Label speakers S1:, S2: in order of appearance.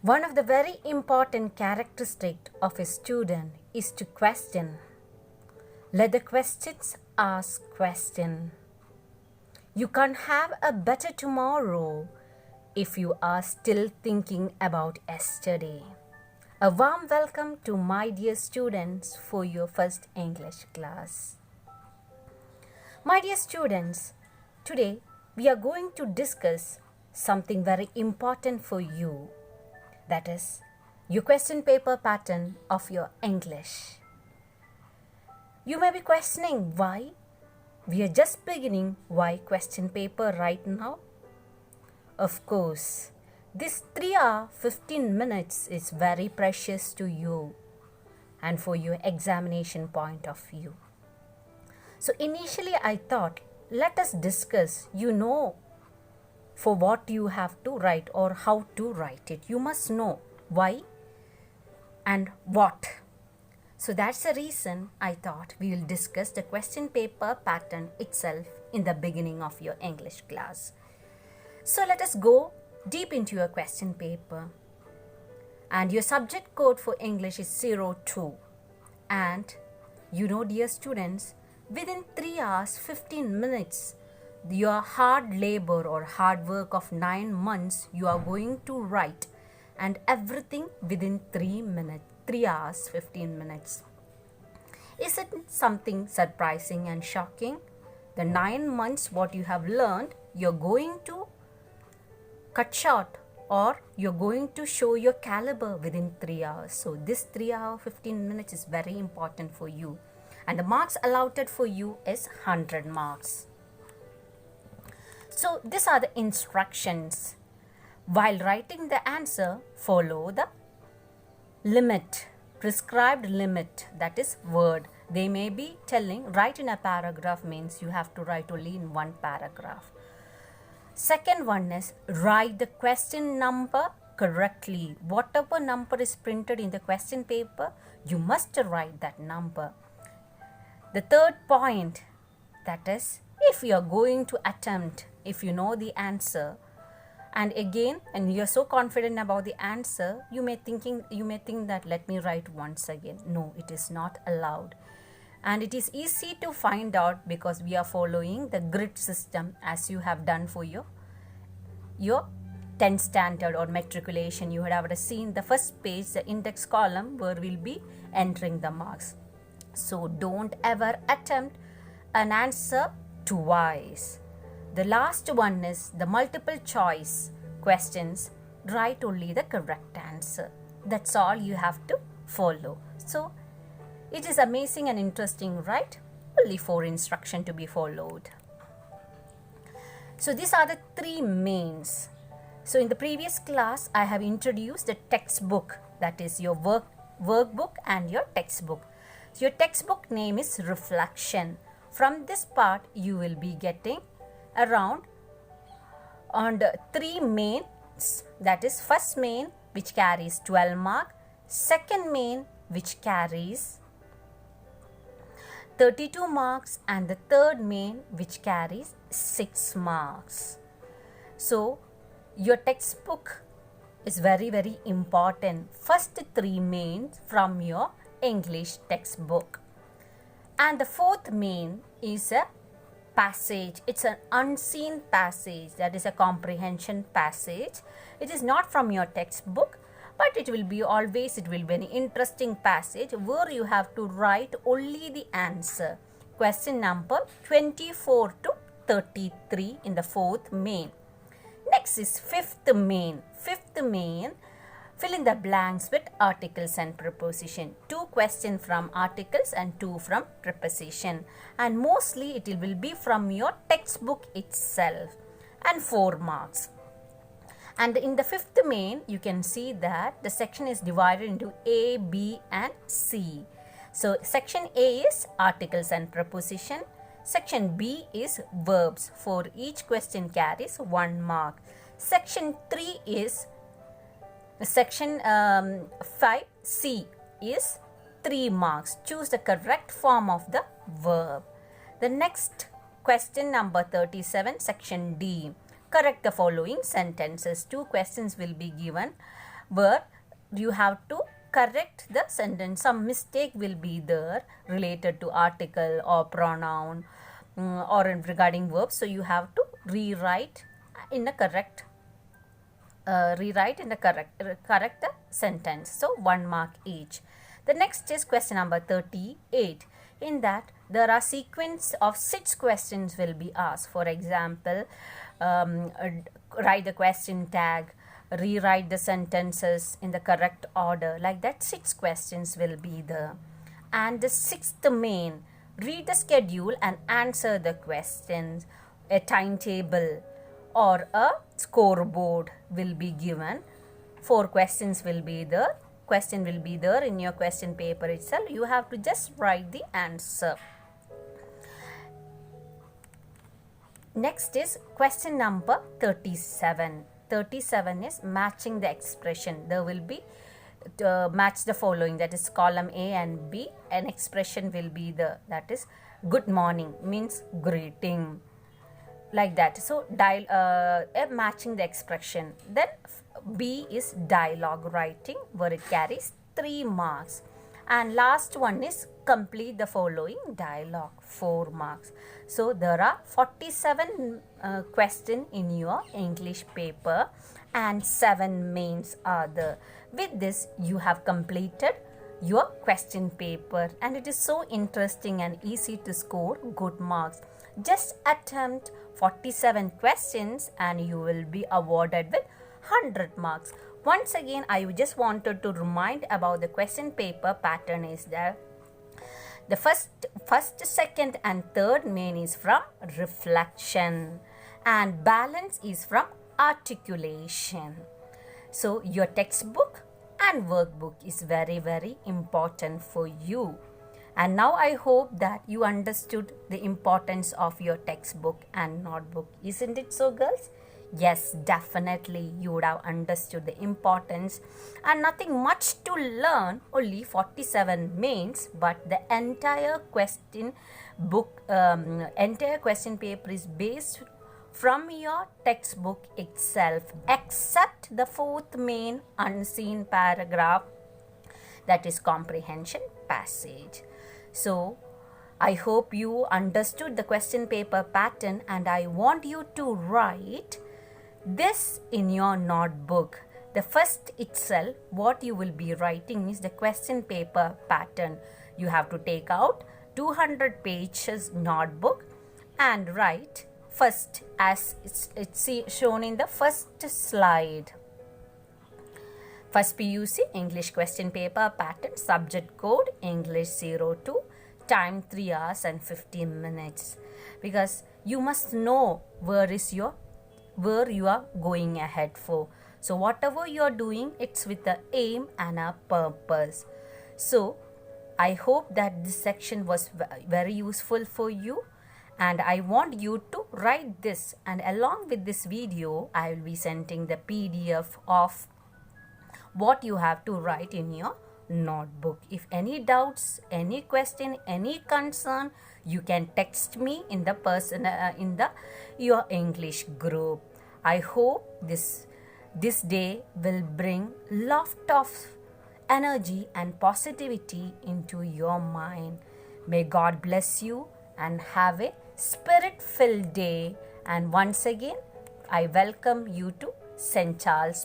S1: One of the very important characteristics of a student is to question. Let the questions ask question. You can't have a better tomorrow if you are still thinking about yesterday. A warm welcome to my dear students for your first English class. My dear students, today we are going to discuss something very important for you. That is your question paper pattern of your English. You may be questioning why we are just beginning. Why question paper right now? Of course, this 3 hour 15 minutes is very precious to you and for your examination point of view. So initially I thought, let us discuss, for what you have to write or how to write it. You must know why and what. So that's the reason I thought we will discuss the question paper pattern itself in the beginning of your English class. So let us go deep into your question paper. And your subject code for English is 02. And dear students, within 3 hours 15 minutes, your hard labor or hard work of 9 months you are going to write, and everything within 3 hours 15 minutes. Isn't something surprising and shocking? The 9 months what you have learned, you're going to cut short, or you're going to show your caliber within 3 hours. So this 3 hour 15 minutes is very important for you, and the marks allotted for you is 100 marks. So these are the instructions. While writing the answer, follow the limit, prescribed limit, that is word. They may be telling write in a paragraph means you have to write only in one paragraph. Second one is write the question number correctly. Whatever number is printed in the question paper, you must write that number. The third point, that is, if you are going to attempt, if you know the answer, and again, and you are so confident about the answer, you may think that let me write once again. No, it is not allowed. And it is easy to find out because we are following the grid system as you have done for your 10th standard or matriculation. You would have seen the first page, the index column where we'll be entering the marks. So don't ever attempt an answer twice. The last one is the multiple choice questions. Write only the correct answer. That's all you have to follow. So it is amazing and interesting, right? Only 4 instructions to be followed. So these are the 3 mains. So in the previous class, I have introduced the textbook, that is your workbook and your textbook. So your textbook name is Reflection. From this part, you will be getting around on the 3 mains, that is first main which carries 12 mark, second main which carries 32 marks, and the third main which carries 6 marks. So your textbook is very, very important. First 3 mains from your English textbook. And the fourth main is a passage. It's an unseen passage, that is a comprehension passage. It is not from your textbook, but it will be an interesting passage where you have to write only the answer. Question number 24 to 33 in the fourth main. Next is fifth main. Fifth main, fill in the blanks with articles and preposition. 2 questions from articles and 2 from preposition. And mostly it will be from your textbook itself. And 4 marks. And in the fifth main, you can see that the section is divided into A, B and C. So section A is articles and preposition. Section B is verbs. For each question carries 1 mark. Section 3 is Section 5C is 3 marks. Choose the correct form of the verb. The next question number 37, section D. Correct the following sentences. 2 questions will be given. where you have to correct the sentence. Some mistake will be there related to article or pronoun or regarding verbs. So you have to rewrite in a correct correct sentence. So 1 mark each. The next is question number 38. In that there are sequence of 6 questions will be asked. For example, write the question tag, rewrite the sentences in the correct order. Like that 6 questions will be there. And the 6th main, read the schedule and answer the questions. A timetable or a scoreboard will be given. 4 questions will be there. Question will be there in your question paper itself. You have to just write the answer. Next is question number 37. 37 is matching the expression. There will be match the following, that is column A and B. An expression will be there, that is good morning means greeting, like that. So matching the expression. Then B is dialogue writing, where it carries 3 marks. And last one is complete the following dialogue, 4 marks. So there are 47 questions in your English paper and 7 mains are there. With this you have completed your question paper, and it is so interesting and easy to score good marks. Just attempt 47 questions and you will be awarded with 100 marks. Once again, I just wanted to remind about the question paper pattern is that the first, second and third main is from reflection and balance is from articulation. So your textbook and workbook is very, very important for you. And now I hope that you understood the importance of your textbook and notebook. Isn't it so, girls? Yes, definitely you would have understood the importance, and nothing much to learn, only 47 mains, but the entire question book, entire question paper is based from your textbook itself, except the 4th main unseen paragraph, that is comprehension passage. So I hope you understood the question paper pattern, and I want you to write this in your notebook. The first itself, what you will be writing is the question paper pattern. You have to take out 200 pages notebook and write first as it's shown in the first slide. First PUC English question paper pattern, subject code English 02, time 3 hours and 15 minutes. Because you must know where you are going ahead for. So whatever you are doing, it's with the aim and a purpose. So I hope that this section was very useful for you, and I want you to write this, and along with this video I will be sending the PDF of what you have to write in your notebook. If any doubts, any question, any concern, you can text me in the your English group. I hope this day will bring lot of energy and positivity into your mind. May God bless you and have a spirit-filled day. And once again, I welcome you to St. Charles